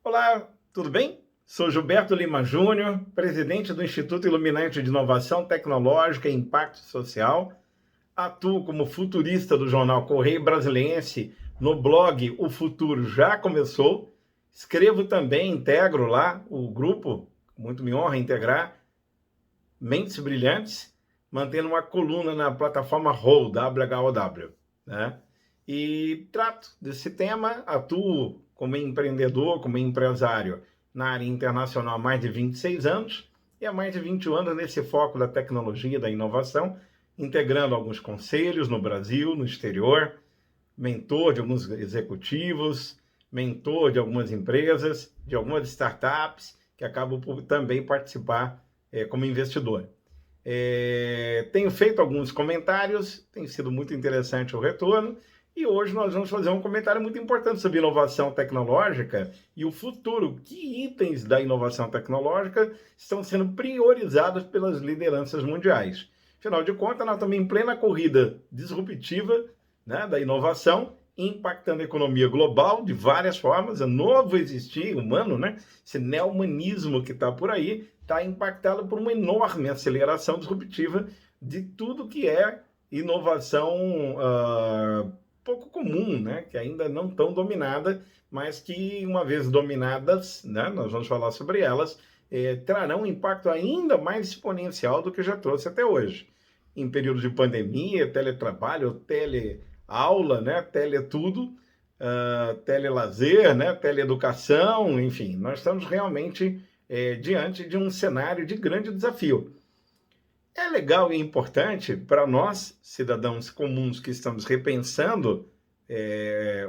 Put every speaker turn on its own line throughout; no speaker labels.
Olá, tudo bem? Sou Gilberto Lima Júnior, presidente do Instituto Iluminante de Inovação Tecnológica e Impacto Social. Atuo como futurista do jornal Correio Brasiliense no blog O Futuro Já Começou. Escrevo também, integro lá o grupo, muito me honra integrar, Mentes Brilhantes, mantendo uma coluna na plataforma WHOW, WHOW, né? E trato desse tema, atuo como empreendedor, como empresário na área internacional há mais de 26 anos e há mais de 20 anos nesse foco da tecnologia, da inovação, integrando alguns conselhos no Brasil, no exterior, mentor de alguns executivos, mentor de algumas empresas, de algumas startups, que acabo por também participar como investidor. Tenho feito alguns comentários, tem sido muito interessante o retorno, e hoje nós vamos fazer um comentário muito importante sobre inovação tecnológica e o futuro. Que itens da inovação tecnológica estão sendo priorizados pelas lideranças mundiais? Afinal de contas, nós estamos em plena corrida disruptiva, né, da inovação, impactando a economia global de várias formas. O novo existir humano, né, esse neo-humanismo que está por aí, está impactado por uma enorme aceleração disruptiva de tudo que é inovação pouco comum, né, que ainda não tão dominada, mas que, uma vez dominadas, né, nós vamos falar sobre elas, trarão um impacto ainda mais exponencial do que já trouxe até hoje. Em período de pandemia, teletrabalho, teleaula, né, teletudo, telelazer, né, teleeducação, enfim, nós estamos realmente diante de um cenário de grande desafio. É legal e importante para nós, cidadãos comuns que estamos repensando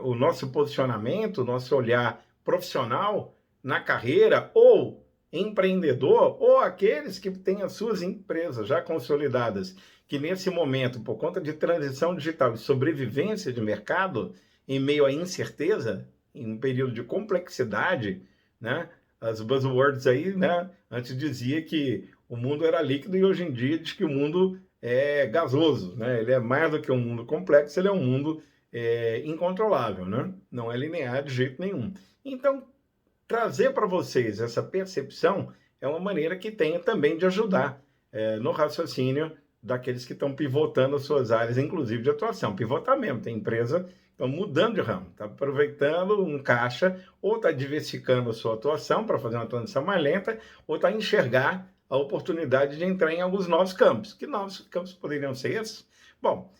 o nosso posicionamento, o nosso olhar profissional na carreira, ou empreendedor, ou aqueles que têm as suas empresas já consolidadas, que nesse momento, por conta de transição digital e sobrevivência de mercado, em meio à incerteza, em um período de complexidade, né? As buzzwords aí, né? Antes dizia que o mundo era líquido e hoje em dia diz que o mundo é gasoso, né? Ele é mais do que um mundo complexo, ele é um mundo incontrolável, né? Não é linear de jeito nenhum. Então, trazer para vocês essa percepção é uma maneira que tenha também de ajudar no raciocínio daqueles que estão pivotando as suas áreas, inclusive de atuação. Pivotar mesmo, tem empresa que estão mudando de ramo, está aproveitando um caixa, ou está diversificando a sua atuação para fazer uma transição mais lenta, ou está a enxergar a oportunidade de entrar em alguns novos campos. Que novos campos poderiam ser esses? Bom,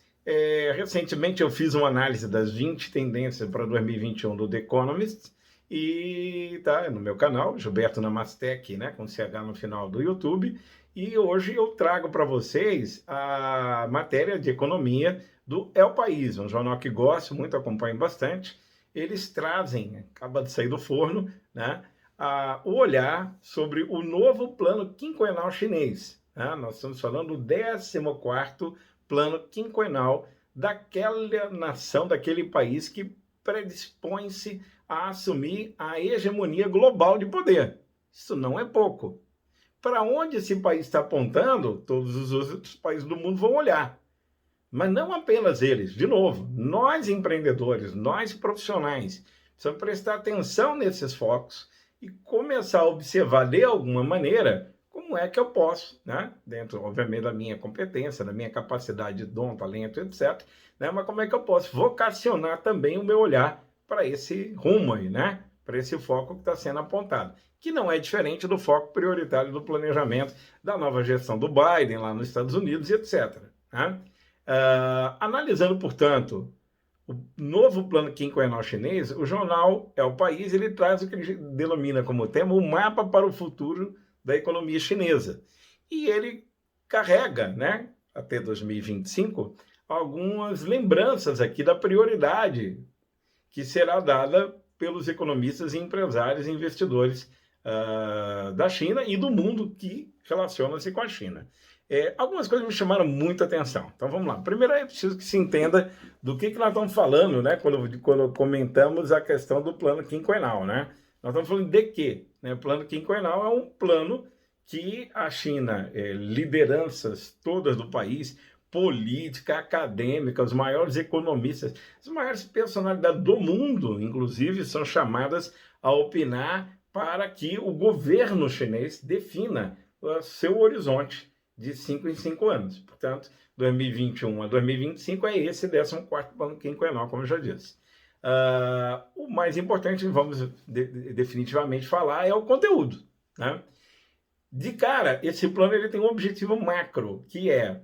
recentemente eu fiz uma análise das 20 tendências para 2021 do The Economist, e tá no meu canal, Gilberto Namastec, né, com CH no final do YouTube, e hoje eu trago para vocês a matéria de economia do El País, um jornal que gosto muito, acompanho bastante. Eles trazem, acaba de sair do forno, né, o olhar sobre o novo plano quinquenal chinês. Né? Nós estamos falando do 14º plano quinquenal daquela nação, daquele país que predispõe-se a assumir a hegemonia global de poder. Isso não é pouco. Para onde esse país está apontando, todos os outros países do mundo vão olhar. Mas não apenas eles. De novo, nós empreendedores, nós profissionais, precisamos prestar atenção nesses focos e começar a observar de alguma maneira como é que eu posso, né? Dentro, obviamente, da minha competência, da minha capacidade de dom, talento, etc., né? Mas como é que eu posso vocacionar também o meu olhar para esse rumo aí, né? Para esse foco que está sendo apontado, que não é diferente do foco prioritário do planejamento da nova gestão do Biden lá nos Estados Unidos e etc. Né? Analisando, portanto, o novo plano quinquenal chinês, o jornal El País, ele traz o que ele denomina como tema o mapa para o futuro da economia chinesa. E ele carrega, né, até 2025, algumas lembranças aqui da prioridade que será dada pelos economistas, empresários e investidores da China e do mundo que relaciona-se com a China. Algumas coisas me chamaram muita atenção. Então vamos lá. Primeiro é preciso que se entenda do que nós estamos falando, né, quando comentamos a questão do plano quinquenal, né? Nós estamos falando de quê? Né? O plano quinquenal é um plano que a China, lideranças todas do país, política, acadêmica, os maiores economistas, as maiores personalidades do mundo, inclusive, são chamadas a opinar para que o governo chinês defina o seu horizonte de 5 em 5 anos. Portanto, 2021 a 2025 é esse 14º plano quinquenal, como eu já disse. O mais importante, vamos definitivamente falar, é o conteúdo, né? De cara, esse plano ele tem um objetivo macro, que é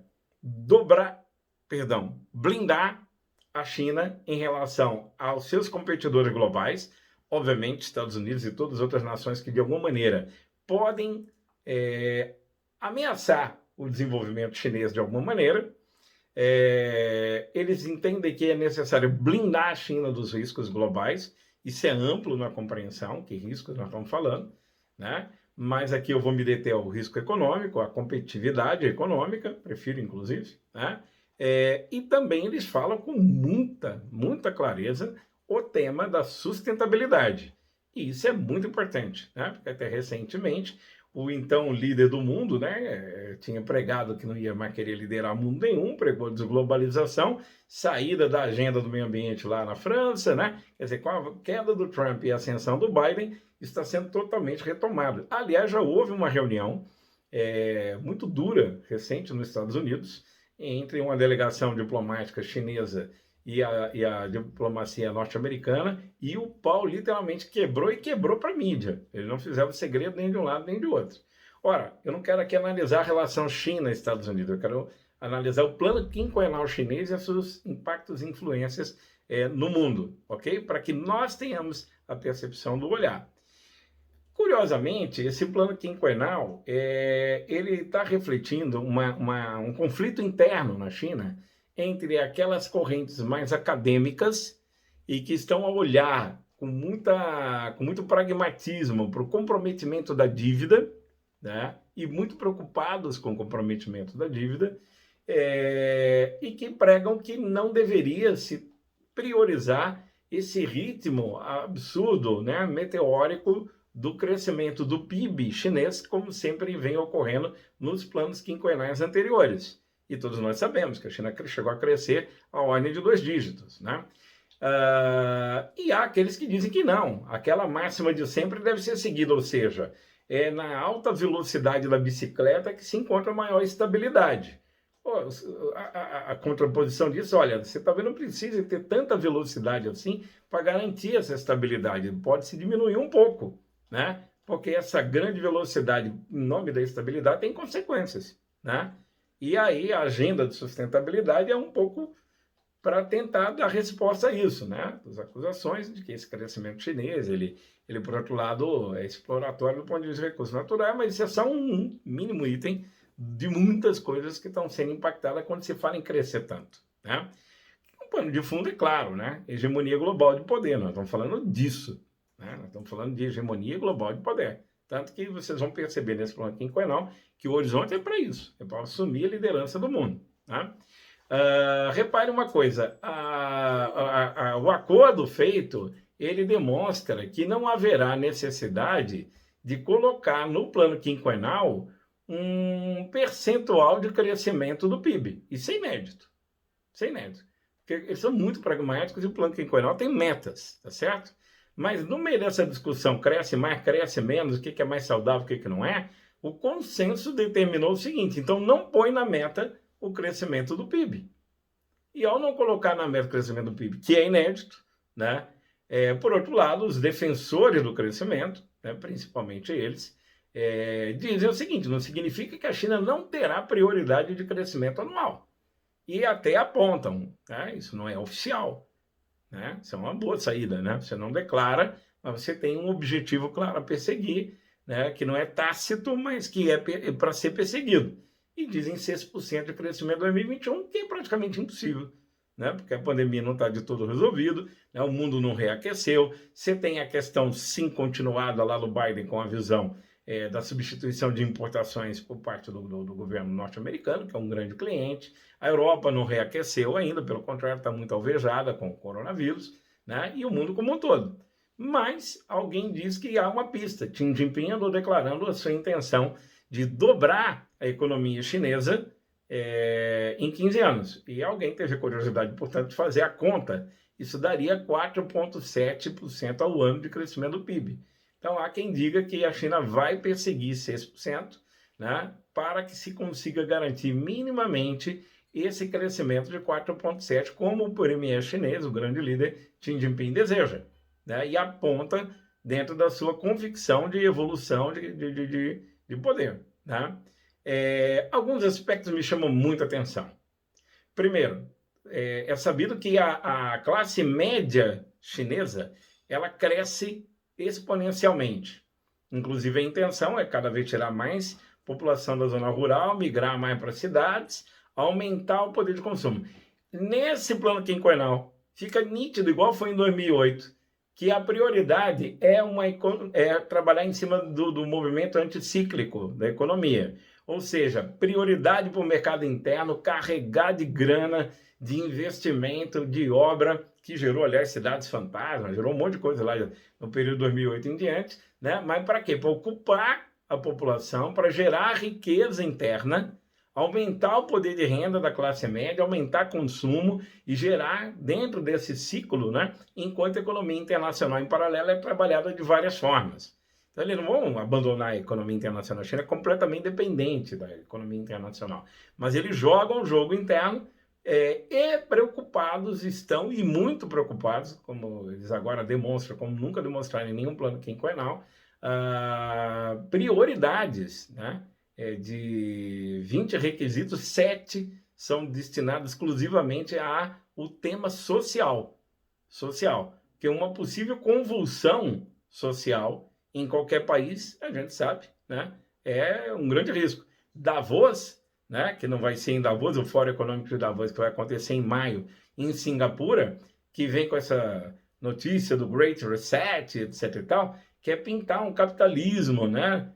blindar a China em relação aos seus competidores globais, obviamente Estados Unidos e todas as outras nações que de alguma maneira podem ameaçar o desenvolvimento chinês de alguma maneira. Eles entendem que é necessário blindar a China dos riscos globais. Isso é amplo na compreensão, que riscos nós estamos falando, né? Mas aqui eu vou me deter ao risco econômico, à competitividade econômica, prefiro inclusive, né? E também eles falam com muita clareza o tema da sustentabilidade. E isso é muito importante, né? Porque até recentemente o então líder do mundo, né, tinha pregado que não ia mais querer liderar mundo nenhum, pregou desglobalização, saída da agenda do meio ambiente lá na França, né? Quer dizer, com a queda do Trump e a ascensão do Biden, está sendo totalmente retomado. Aliás, já houve uma reunião muito dura, recente, nos Estados Unidos, entre uma delegação diplomática chinesa e a diplomacia norte-americana, e o pau literalmente quebrou para a mídia. Eles não fizeram segredo nem de um lado nem de outro. Ora, eu não quero aqui analisar a relação China-Estados Unidos, eu quero analisar o plano quinquenal chinês e seus impactos e influências no mundo, ok? Para que nós tenhamos a percepção do olhar. Curiosamente, esse plano quinquenal ele está refletindo um conflito interno na China entre aquelas correntes mais acadêmicas e que estão a olhar com muito pragmatismo para o comprometimento da dívida, né? E muito preocupados com o comprometimento da dívida, e que pregam que não deveria se priorizar esse ritmo absurdo, né, meteórico do crescimento do PIB chinês, como sempre vem ocorrendo nos planos quinquenais anteriores. E todos nós sabemos que a China chegou a crescer a ordem de 2 dígitos, né? E há aqueles que dizem que não, aquela máxima de sempre deve ser seguida, ou seja, é na alta velocidade da bicicleta que se encontra maior estabilidade. A contraposição disso, olha, você talvez não precise ter tanta velocidade assim para garantir essa estabilidade, pode se diminuir um pouco, né? Porque essa grande velocidade, em nome da estabilidade, tem consequências, né? E aí a agenda de sustentabilidade é um pouco para tentar dar resposta a isso, né? As acusações de que esse crescimento chinês, ele por outro lado, é exploratório do ponto de vista de recursos naturais, mas isso é só um mínimo item de muitas coisas que estão sendo impactadas quando se fala em crescer tanto, né? O pano de fundo é claro, né? Hegemonia global de poder, nós estamos falando disso, né? Nós estamos falando de hegemonia global de poder. Tanto que vocês vão perceber nesse plano quinquenal que o horizonte é para isso, é para assumir a liderança do mundo, né? Repare uma coisa, o acordo feito, ele demonstra que não haverá necessidade de colocar no plano quinquenal um percentual de crescimento do PIB. Isso é inédito. Isso é inédito. Porque eles são muito pragmáticos e o plano quinquenal tem metas, tá certo? Mas no meio dessa discussão, cresce mais, cresce menos, o que é mais saudável, o que não é, o consenso determinou o seguinte, então não põe na meta o crescimento do PIB. E ao não colocar na meta o crescimento do PIB, que é inédito, né? Por outro lado, os defensores do crescimento, né, principalmente eles, dizem o seguinte, não significa que a China não terá prioridade de crescimento anual. E até apontam, né, isso não é oficial, né? Isso é uma boa saída, né? Você não declara, mas você tem um objetivo claro a perseguir, né, que não é tácito, mas que é para ser perseguido. E dizem 6% de crescimento em 2021, que é praticamente impossível, né? Porque a pandemia não está de todo resolvido, né? O mundo não reaqueceu, você tem a questão, sim, continuada lá do Biden com a visão da substituição de importações por parte do governo norte-americano, que é um grande cliente. A Europa não reaqueceu ainda, pelo contrário, está muito alvejada com o coronavírus, né? E o mundo como um todo. Mas alguém diz que há uma pista. Xi Jinping andou declarando a sua intenção de dobrar a economia chinesa em 15 anos. E alguém teve curiosidade, portanto, de fazer a conta. Isso daria 4,7% ao ano de crescimento do PIB. Então, há quem diga que a China vai perseguir 6%, né, para que se consiga garantir minimamente esse crescimento de 4,7%, como o premier chinês, o grande líder Xi Jinping, deseja, né, e aponta dentro da sua convicção de evolução de poder. Né? Alguns aspectos me chamam muita atenção. Primeiro, é sabido que a classe média chinesa ela cresce exponencialmente. Inclusive, a intenção é cada vez tirar mais população da zona rural, migrar mais para as cidades, aumentar o poder de consumo. Nesse plano quinquenal, fica nítido, igual foi em 2008, que a prioridade é trabalhar em cima do movimento anticíclico da economia. Ou seja, prioridade para o mercado interno, carregar de grana, de investimento, de obra, que gerou, aliás, cidades fantasmas, gerou um monte de coisa lá no período de 2008 em diante, né? Mas para quê? Para ocupar a população, para gerar riqueza interna, aumentar o poder de renda da classe média, aumentar consumo e gerar dentro desse ciclo, né? Enquanto a economia internacional em paralelo é trabalhada de várias formas. Então, eles não vão abandonar a economia internacional. A China é completamente dependente da economia internacional. Mas eles jogam o jogo interno e preocupados estão, e muito preocupados, como eles agora demonstram, como nunca demonstraram em nenhum plano quinquenal, prioridades, né? De 20 requisitos, 7 são destinados exclusivamente ao tema social. Porque uma possível convulsão social em qualquer país, a gente sabe, né? É um grande risco. Davos, né? Que não vai ser em Davos, o Fórum Econômico de Davos, que vai acontecer em maio, em Singapura, que vem com essa notícia do Great Reset, etc. e tal, que é pintar um capitalismo, né?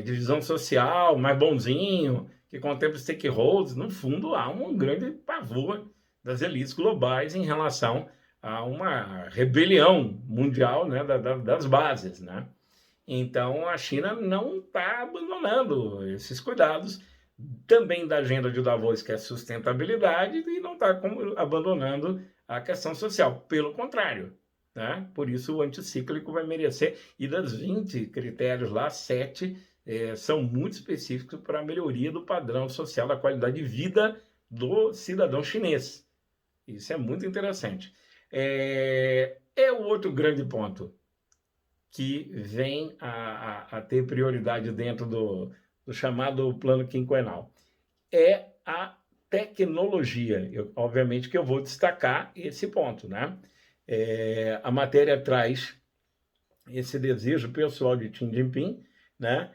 Divisão social, mais bonzinho, que contempla stakeholders. No fundo, há um grande pavor das elites globais em relação a uma rebelião mundial, né? Das bases, né? Então, a China não está abandonando esses cuidados, também da agenda de Davos, que é sustentabilidade, e não está abandonando a questão social. Pelo contrário, né? Por isso o anticíclico vai merecer, e das 20 critérios lá, 7 são muito específicos para a melhoria do padrão social, da qualidade de vida do cidadão chinês. Isso é muito interessante. O outro grande ponto que vem a ter prioridade dentro do chamado plano quinquenal. É a tecnologia. Obviamente que eu vou destacar esse ponto, né? A matéria traz esse desejo pessoal de Xi Jinping, né?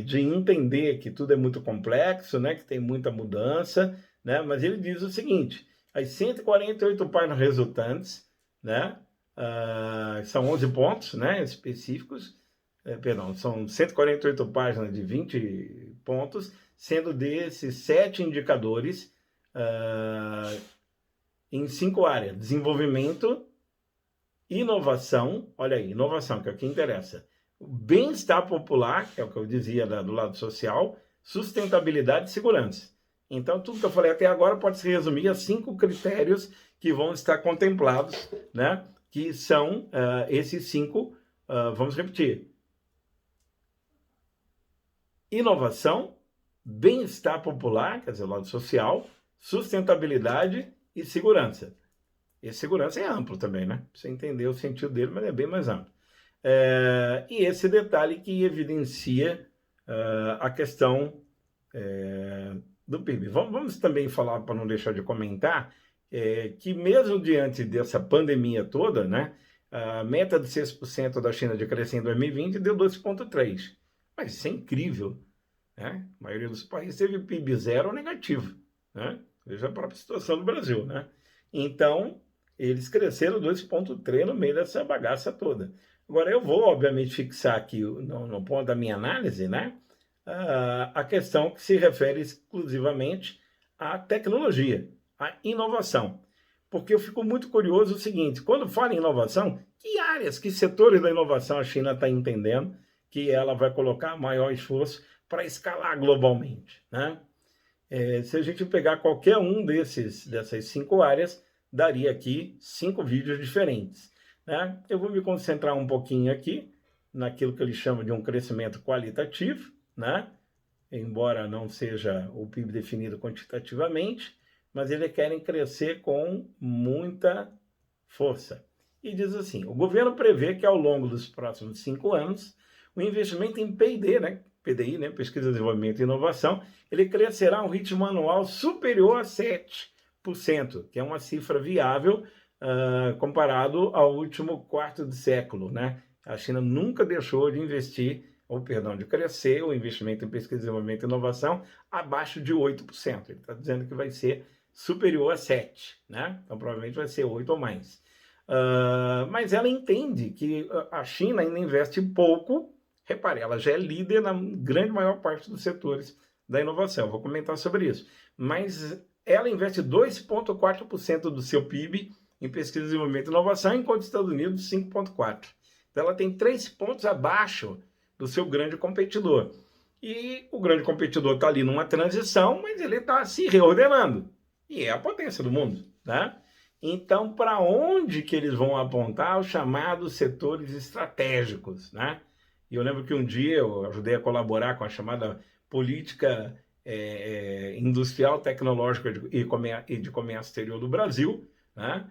De entender que tudo é muito complexo, né? Que tem muita mudança, né? Mas ele diz o seguinte: as 148 páginas resultantes, né? São 11 pontos, né, específicos, são 148 páginas de 20 pontos, sendo desses 7 indicadores em 5 áreas: desenvolvimento, inovação, olha aí, inovação, que é o que interessa, bem-estar popular, que é o que eu dizia do lado social, sustentabilidade e segurança. Então, tudo que eu falei até agora pode se resumir a 5 critérios que vão estar contemplados, né? Que são esses 5, vamos repetir: inovação, bem-estar popular, quer dizer, o lado social, sustentabilidade e segurança. E segurança é amplo também, né? Pra você entender o sentido dele, mas é bem mais amplo. E esse detalhe que evidencia a questão do PIB. Vamos também falar, para não deixar de comentar, que mesmo diante dessa pandemia toda, né, a meta de 6% da China de crescer em 2020 deu 2,3%. Mas isso é incrível, né? A maioria dos países teve PIB zero ou negativo, né? Veja a própria situação do Brasil, né? Então, eles cresceram 2,3% no meio dessa bagaça toda. Agora, eu vou, obviamente, fixar aqui no ponto da minha análise, né, a questão que se refere exclusivamente à tecnologia, à inovação. Porque eu fico muito curioso o seguinte: quando fala em inovação, que áreas, que setores da inovação a China está entendendo que ela vai colocar maior esforço para escalar globalmente, né? Se a gente pegar qualquer um dessas 5 áreas, daria aqui 5 vídeos diferentes, né? Eu vou me concentrar um pouquinho aqui naquilo que ele chama de um crescimento qualitativo, né? Embora não seja o PIB definido quantitativamente, mas eles querem crescer com muita força. E diz assim, o governo prevê que ao longo dos próximos 5 anos, o investimento em P&D, né, PDI, né, Pesquisa, Desenvolvimento e Inovação, ele crescerá a um ritmo anual superior a 7%, que é uma cifra viável comparado ao último quarto de século, né? A China nunca deixou de investir, de crescer o investimento em pesquisa, desenvolvimento e inovação abaixo de 8%. Ele está dizendo que vai ser superior a 7%, né? Então provavelmente vai ser 8% ou mais. Mas ela entende que a China ainda investe pouco. Repare, ela já é líder na grande maior parte dos setores da inovação. Vou comentar sobre isso. Mas ela investe 2,4% do seu PIB em pesquisa, desenvolvimento e inovação, enquanto os Estados Unidos 5,4%. Então ela tem 3 pontos abaixo do seu grande competidor. E o grande competidor está ali numa transição, mas ele está se reordenando. E é a potência do mundo, né? Então, para onde que eles vão apontar os chamados setores estratégicos, né? E eu lembro que um dia eu ajudei a colaborar com a chamada política industrial, tecnológica e de comércio exterior do Brasil, né?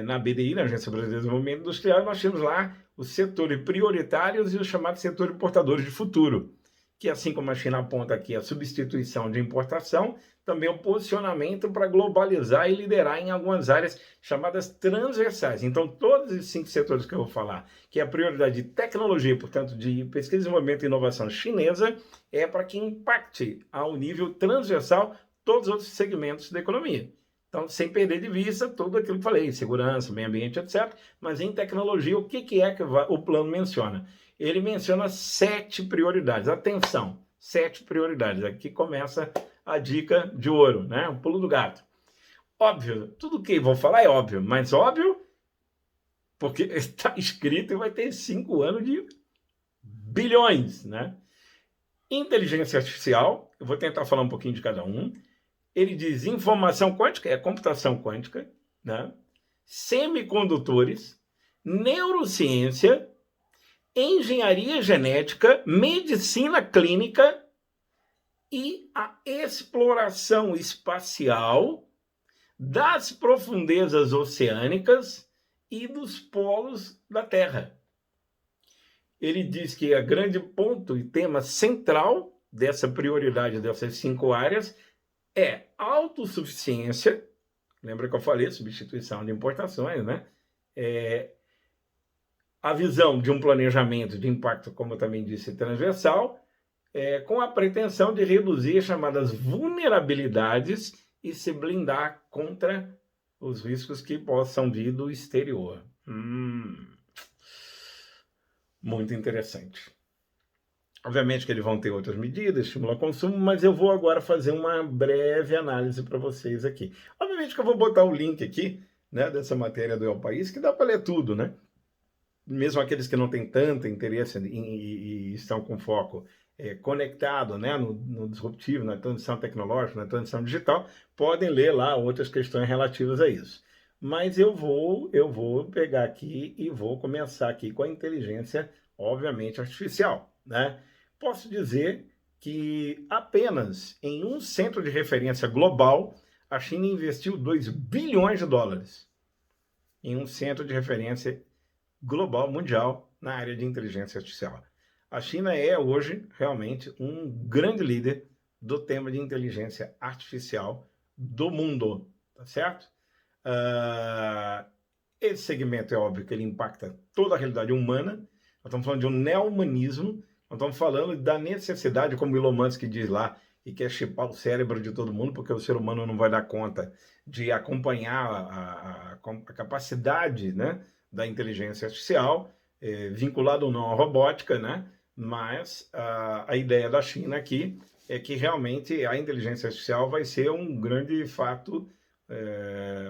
Na BDI, na Agência Brasileira de Desenvolvimento Industrial, nós tínhamos lá os setores prioritários e os chamados setores portadores de futuro, que assim como a China aponta aqui a substituição de importação, também o posicionamento para globalizar e liderar em algumas áreas chamadas transversais. Então, todos esses 5 setores que eu vou falar, que é a prioridade de tecnologia, portanto, de pesquisa, desenvolvimento e inovação chinesa, é para que impacte ao nível transversal todos os outros segmentos da economia. Então, sem perder de vista tudo aquilo que falei, segurança, meio ambiente, etc. Mas em tecnologia, o que é que o plano menciona? Ele menciona 7 prioridades. Atenção, 7 prioridades. Aqui começa a dica de ouro, né? O pulo do gato. Óbvio, tudo que vou falar é óbvio, mas óbvio porque está escrito e vai ter 5 anos de bilhões, né? Inteligência artificial, eu vou tentar falar um pouquinho de cada um. Ele diz informação quântica, é computação quântica, né? Semicondutores, neurociência, engenharia genética, medicina clínica e a exploração espacial das profundezas oceânicas e dos polos da Terra. Ele diz que a grande ponto e tema central dessa prioridade dessas 5 áreas é autossuficiência, lembra que eu falei, substituição de importações, né? A visão de um planejamento de impacto, como eu também disse, transversal, com a pretensão de reduzir as chamadas vulnerabilidades e se blindar contra os riscos que possam vir do exterior. Muito interessante. Obviamente que eles vão ter outras medidas, estimular consumo, mas eu vou agora fazer uma breve análise para vocês aqui. Obviamente que eu vou botar o link aqui, né, dessa matéria do El País, que dá para ler tudo, né? Mesmo aqueles que não têm tanto interesse e estão com foco conectado, né, no disruptivo, na transição tecnológica, na transição digital, podem ler lá outras questões relativas a isso. Mas eu vou pegar aqui e vou começar aqui com a inteligência, obviamente, artificial, né? Posso dizer que apenas em um centro de referência global, a China investiu 2 bilhões de dólares em um centro de referência global, mundial, na área de inteligência artificial. A China é hoje realmente um grande líder do tema de inteligência artificial do mundo, tá certo? Esse segmento é óbvio que ele impacta toda a realidade humana. Nós estamos falando de um neo-humanismo. Nós estamos falando da necessidade, como Elon Musk diz lá, e quer chipar o cérebro de todo mundo, porque o ser humano não vai dar conta de acompanhar a capacidade, né, da inteligência artificial, vinculado ou não à robótica, né? Mas a ideia da China aqui é que realmente a inteligência artificial vai ser um grande fato,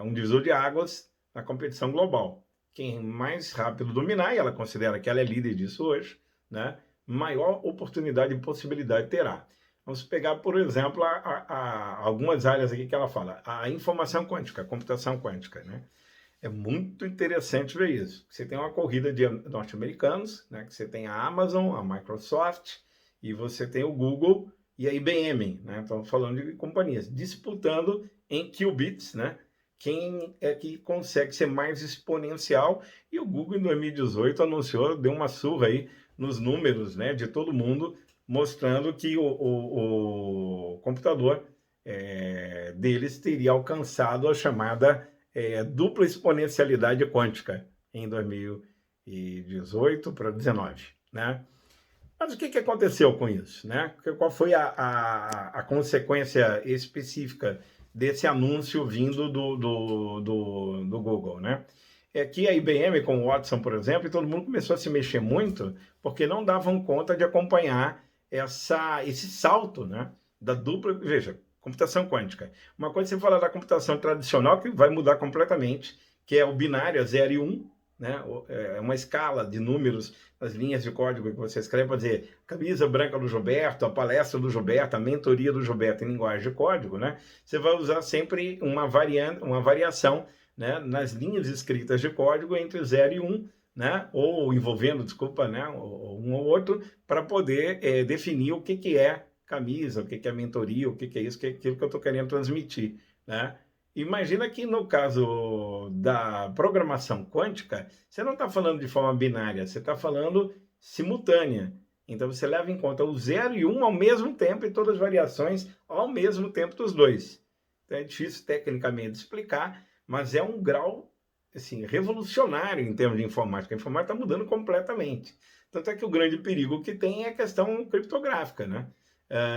um divisor de águas na competição global. Quem mais rápido dominar, e ela considera que ela é líder disso hoje, né, maior oportunidade e possibilidade terá. Vamos pegar, por exemplo, algumas áreas aqui que ela fala. A informação quântica, a computação quântica, né? É muito interessante ver isso. Você tem uma corrida de norte-americanos, né? Que você tem a Amazon, a Microsoft, e você tem o Google e a IBM, né? Estamos falando de companhias disputando em qubits, né? Quem é que consegue ser mais exponencial? E o Google, em 2018, anunciou, deu uma surra aí nos números, né, de todo mundo, mostrando que o computador deles teria alcançado a chamada dupla exponencialidade quântica em 2018 para 2019, né? Mas o que aconteceu com isso, né? Qual foi a consequência específica desse anúncio vindo do Google, né? É que a IBM com o Watson, por exemplo, e todo mundo começou a se mexer muito porque não davam conta de acompanhar esse salto, né? Da dupla, veja, computação quântica. Uma coisa é você falar da computação tradicional que vai mudar completamente, que é o binário, 0 e 1, né? É uma escala de números, as linhas de código que você escreve para dizer camisa branca do Gilberto, a palestra do Gilberto, a mentoria do Gilberto em linguagem de código, né? Você vai usar sempre uma variação, né, nas linhas escritas de código entre 0 e 1, né? Ou envolvendo, desculpa, né, um ou outro, para poder definir o que é camisa, o que é mentoria, o que é isso, aquilo que eu estou querendo transmitir, né? Imagina que no caso da programação quântica, você não está falando de forma binária, você está falando simultânea. Então você leva em conta o 0 e 1 ao mesmo tempo e todas as variações ao mesmo tempo dos dois. Então é difícil tecnicamente explicar, mas é um grau assim, revolucionário em termos de informática. A informática está mudando completamente. Tanto é que o grande perigo que tem é a questão criptográfica, né?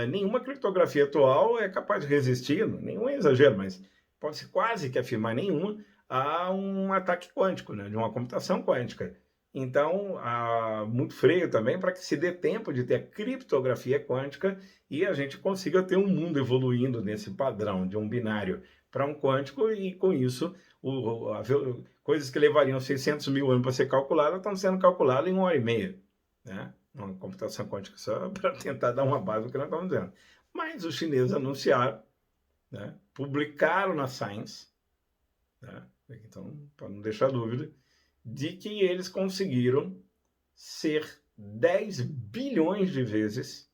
Nenhuma criptografia atual é capaz de resistir, nenhum é exagero, mas pode-se quase que afirmar nenhuma, a um ataque quântico, né, de uma computação quântica. Então, há muito freio também para que se dê tempo de ter a criptografia quântica e a gente consiga ter um mundo evoluindo nesse padrão de um binário para um quântico e, com isso, coisas que levariam 600 mil anos para ser calculadas estão sendo calculadas em 1 hora e meia, né? Uma computação quântica só para tentar dar uma base do que nós estamos dizendo. Mas os chineses anunciaram, né, publicaram na Science, né, então, para não deixar dúvida, de que eles conseguiram ser 10 bilhões de vezes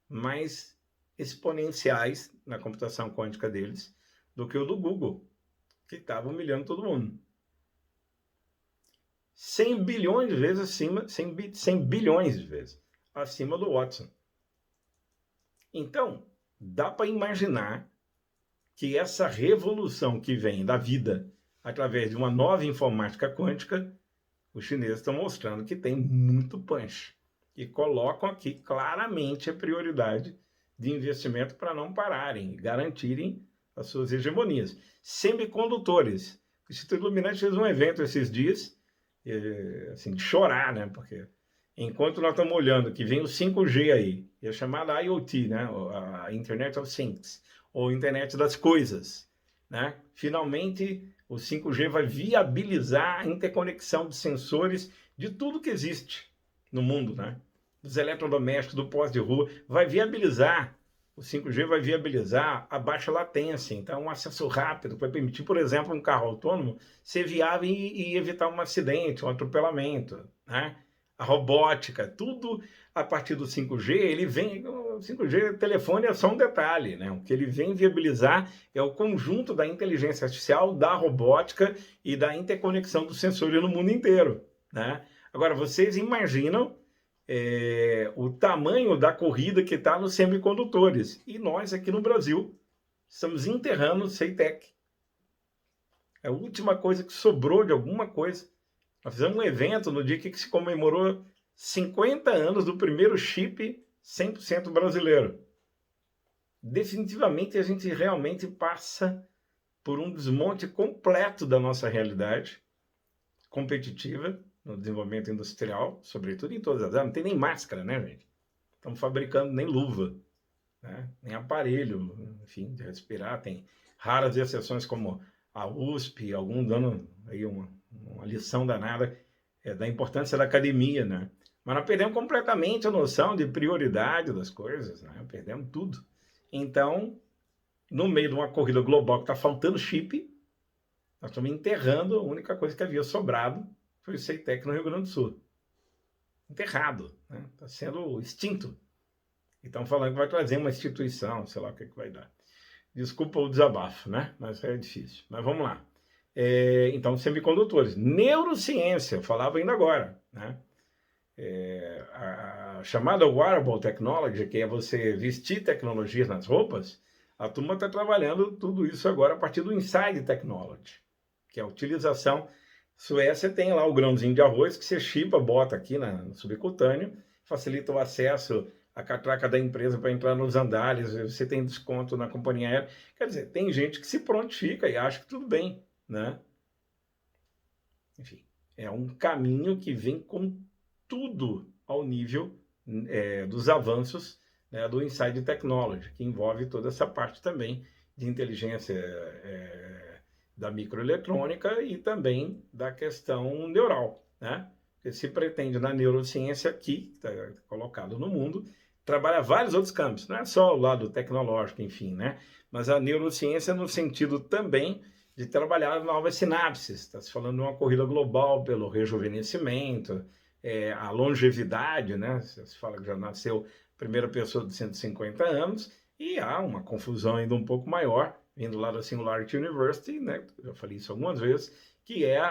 mais exponenciais na computação quântica deles do que o do Google, que estava humilhando todo mundo. 100 bilhões de vezes acima, 100 bilhões de vezes acima do Watson. Então, dá para imaginar que essa revolução que vem da vida através de uma nova informática quântica, os chineses estão mostrando que tem muito punch. E colocam aqui claramente a prioridade de investimento para não pararem e garantirem as suas hegemonias. Semicondutores. O Instituto Illuminati fez um evento esses dias, assim, de chorar, né? Porque enquanto nós estamos olhando que vem o 5G aí, e a chamada IoT, né? A Internet of Things, ou Internet das Coisas, né? Finalmente, o 5G vai viabilizar a interconexão de sensores de tudo que existe no mundo, né? Dos eletrodomésticos, do pós de rua, vai viabilizar, o 5G vai viabilizar a baixa latência, então um acesso rápido, que vai permitir, por exemplo, um carro autônomo ser viável e evitar um acidente, um atropelamento, né? A robótica, tudo a partir do 5G, ele vem, o 5G, telefone é só um detalhe, né? O que ele vem viabilizar é o conjunto da inteligência artificial, da robótica e da interconexão dos sensores no mundo inteiro, né? Agora, vocês imaginam o tamanho da corrida que está nos semicondutores. E nós, aqui no Brasil, estamos enterrando o CEITEC. É a última coisa que sobrou de alguma coisa. Nós fizemos um evento no dia que se comemorou 50 anos do primeiro chip 100% brasileiro. Definitivamente, a gente realmente passa por um desmonte completo da nossa realidade competitiva, no desenvolvimento industrial, sobretudo em todas as áreas. Não tem nem máscara, né, gente? Estamos fabricando nem luva, né? Nem aparelho, enfim, de respirar. Tem raras exceções como a USP, algum dando aí uma lição danada da importância da academia, né? Mas nós perdemos completamente a noção de prioridade das coisas, né? Perdemos tudo. Então, no meio de uma corrida global que está faltando chip, nós estamos enterrando a única coisa que havia sobrado, foi o CEITEC no Rio Grande do Sul. Enterrado, né? Está sendo extinto. E estão falando que vai trazer uma instituição, sei lá o que vai dar. Desculpa o desabafo, né? Mas é difícil. Mas vamos lá. Então, semicondutores. Neurociência, eu falava ainda agora, né? A chamada wearable technology, que é você vestir tecnologias nas roupas, a turma está trabalhando tudo isso agora a partir do inside technology, que é a utilização. Suécia tem lá o grãozinho de arroz que você chipa, bota aqui no subcutâneo, facilita o acesso à catraca da empresa para entrar nos andares, você tem desconto na companhia aérea. Quer dizer, tem gente que se prontifica e acha que tudo bem, né? Enfim, é um caminho que vem com tudo ao nível dos avanços, né, do Inside Technology, que envolve toda essa parte também de inteligência da microeletrônica e também da questão neural, né? Porque se pretende na neurociência aqui, que está colocado no mundo, trabalhar vários outros campos, não é só o lado tecnológico, enfim, né? Mas a neurociência no sentido também de trabalhar novas sinapses. Está se falando de uma corrida global pelo rejuvenescimento, a longevidade, né? Se fala que já nasceu a primeira pessoa de 150 anos, e há uma confusão ainda um pouco maior, vindo lá da Singularity University, né? Eu falei isso algumas vezes, que é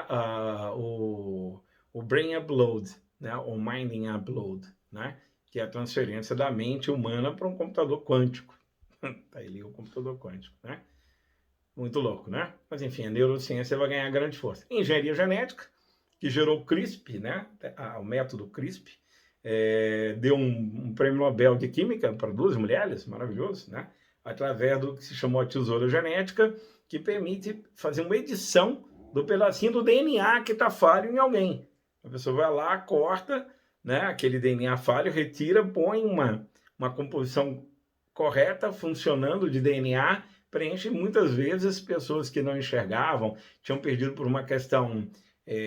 o Brain Upload, né? O Minding Upload, né? Que é a transferência da mente humana para um computador quântico. Tá ali o computador quântico, né? Muito louco, né? Mas enfim, a neurociência vai ganhar grande força. Engenharia genética, que gerou o CRISP, né? O método CRISP, deu um prêmio Nobel de Química para 2 mulheres, maravilhoso, né? Através do que se chamou a tesoura genética, que permite fazer uma edição do pedacinho do DNA que está falho em alguém. A pessoa vai lá, corta, né, aquele DNA falho, retira, põe uma composição correta, funcionando de DNA, preenche muitas vezes pessoas que não enxergavam, tinham perdido por uma questão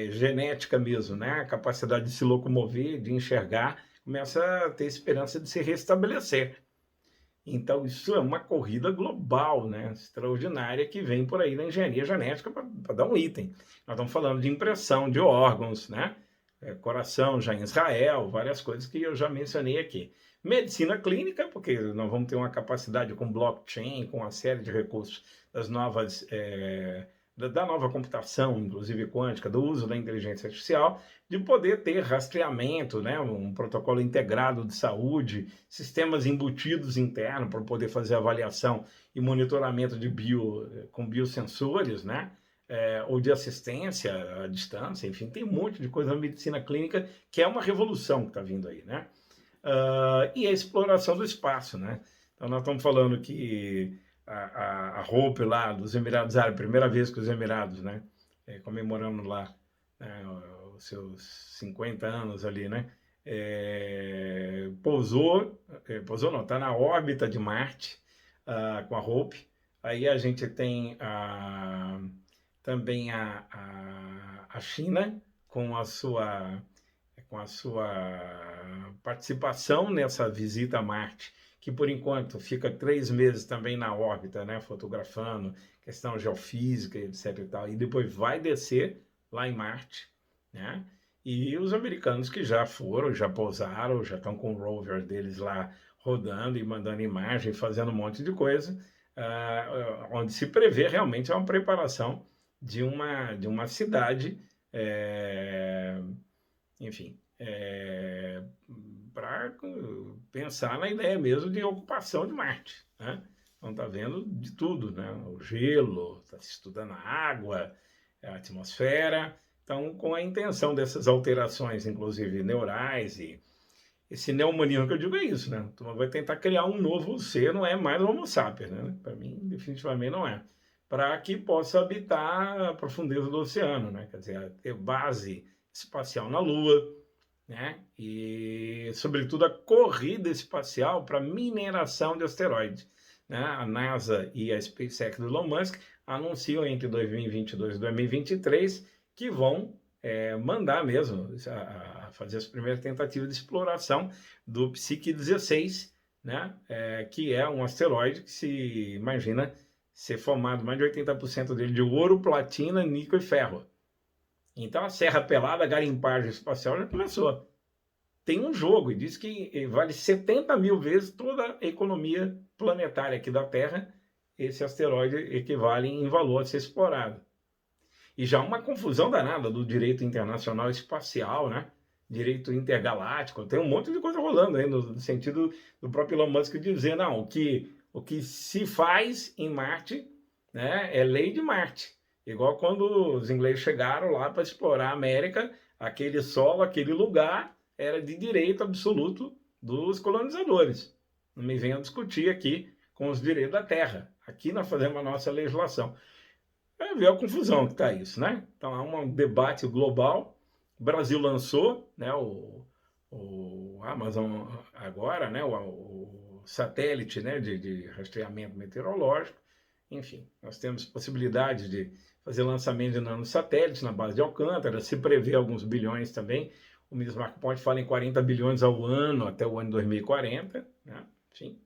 genética mesmo, né? A capacidade de se locomover, de enxergar, começa a ter esperança de se restabelecer. Então, isso é uma corrida global, né? Extraordinária, que vem por aí na engenharia genética para dar um item. Nós estamos falando de impressão de órgãos, né? Coração já em Israel, várias coisas que eu já mencionei aqui. Medicina clínica, porque nós vamos ter uma capacidade com blockchain, com uma série de recursos das novas, da nova computação, inclusive quântica, do uso da inteligência artificial, de poder ter rastreamento, né, um protocolo integrado de saúde, sistemas embutidos internos para poder fazer avaliação e monitoramento com biosensores, né? Ou de assistência à distância, enfim, tem um monte de coisa na medicina clínica que é uma revolução que está vindo aí, né? E a exploração do espaço, né? Então, nós estamos falando que a Hope lá dos Emirados Árabes, primeira vez que os Emirados, né? Comemorando lá, né, os seus 50 anos ali, né? Pousou não, está na órbita de Marte com a Hope. Aí a gente tem também a China com a sua participação nessa visita a Marte, que por enquanto fica 3 meses também na órbita, né, fotografando, questão geofísica, etc. e tal, e depois vai descer lá em Marte, né? E os americanos que já foram, já pousaram, já estão com o rover deles lá rodando e mandando imagem, fazendo um monte de coisa, onde se prevê realmente uma preparação de uma cidade, enfim, para pensar na ideia mesmo de ocupação de Marte, né? Então está vendo de tudo, né? O gelo, está se estudando a água, a atmosfera. Então, com a intenção dessas alterações, inclusive neurais, e esse neohumanismo que eu digo é isso, né? Então vai tentar criar um novo ser, não é mais o Homo sapiens, né? Para mim, definitivamente não é. Para que possa habitar a profundeza do oceano, né? Quer dizer, ter base espacial na Lua, né? E, sobretudo, a corrida espacial para mineração de asteroides, né? A NASA e a SpaceX do Elon Musk anunciam entre 2022 e 2023 que vão mandar mesmo a fazer as primeiras tentativas de exploração do Psique 16, né? Que é um asteroide que se imagina ser formado mais de 80% dele de ouro, platina, níquel e ferro. Então a Serra Pelada, a garimpagem espacial já começou. Tem um jogo e diz que vale 70 mil vezes toda a economia planetária aqui da Terra. Esse asteroide equivale em valor a ser explorado. E já uma confusão danada do direito internacional espacial, né? Direito intergaláctico, tem um monte de coisa rolando aí no sentido do próprio Elon Musk dizer, não, o que se faz em Marte, né, é lei de Marte. Igual quando os ingleses chegaram lá para explorar a América, aquele solo, aquele lugar era de direito absoluto dos colonizadores. Não me venham discutir aqui com os direitos da terra. Aqui nós fazemos a nossa legislação. É ver a confusão que está isso, né? Então há um debate global. O Brasil lançou, né, o Amazon agora, né, o satélite, né, de rastreamento meteorológico. Enfim, nós temos possibilidade de fazer lançamento de nanosatélites na base de Alcântara, se prevê alguns bilhões também. O ministro Marco Ponte fala em 40 bilhões ao ano até o ano 2040, né? Enfim,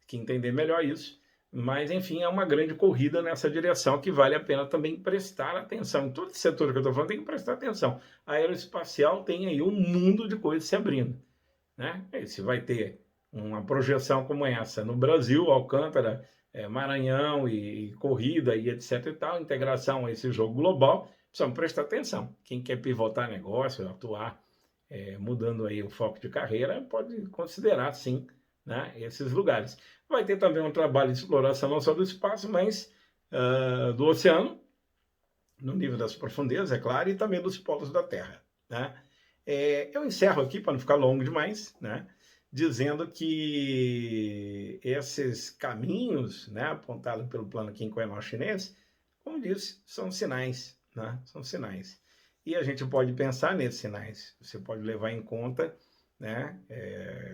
que entender melhor isso. Mas, enfim, é uma grande corrida nessa direção que vale a pena também prestar atenção. Em todo esse setor que eu estou falando, tem que prestar atenção. A aeroespacial tem aí um mundo de coisas se abrindo, né? Se vai ter uma projeção como essa no Brasil, Alcântara, Maranhão e corrida e etc e tal, integração a esse jogo global, precisamos prestar atenção. Quem quer pivotar negócio, atuar, mudando aí o foco de carreira, pode considerar, sim, né, esses lugares. Vai ter também um trabalho de exploração não só do espaço, mas do oceano, no nível das profundezas, é claro, e também dos polos da Terra, né? Eu encerro aqui, para não ficar longo demais, né, dizendo que esses caminhos, né, apontados pelo plano quinquenal chinês, como disse, são sinais, né? São sinais. E a gente pode pensar nesses sinais. Você pode levar em conta, né,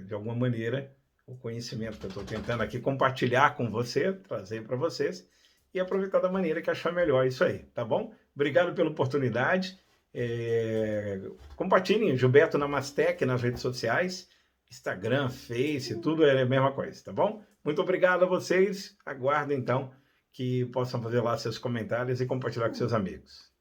de alguma maneira, o conhecimento que eu estou tentando aqui compartilhar com você, trazer para vocês, e aproveitar da maneira que achar melhor isso aí, tá bom? Obrigado pela oportunidade. Compartilhem Gilberto Namastec nas redes sociais, Instagram, Face, tudo é a mesma coisa, tá bom? Muito obrigado a vocês. Aguardo, então, que possam fazer lá seus comentários e compartilhar com seus amigos.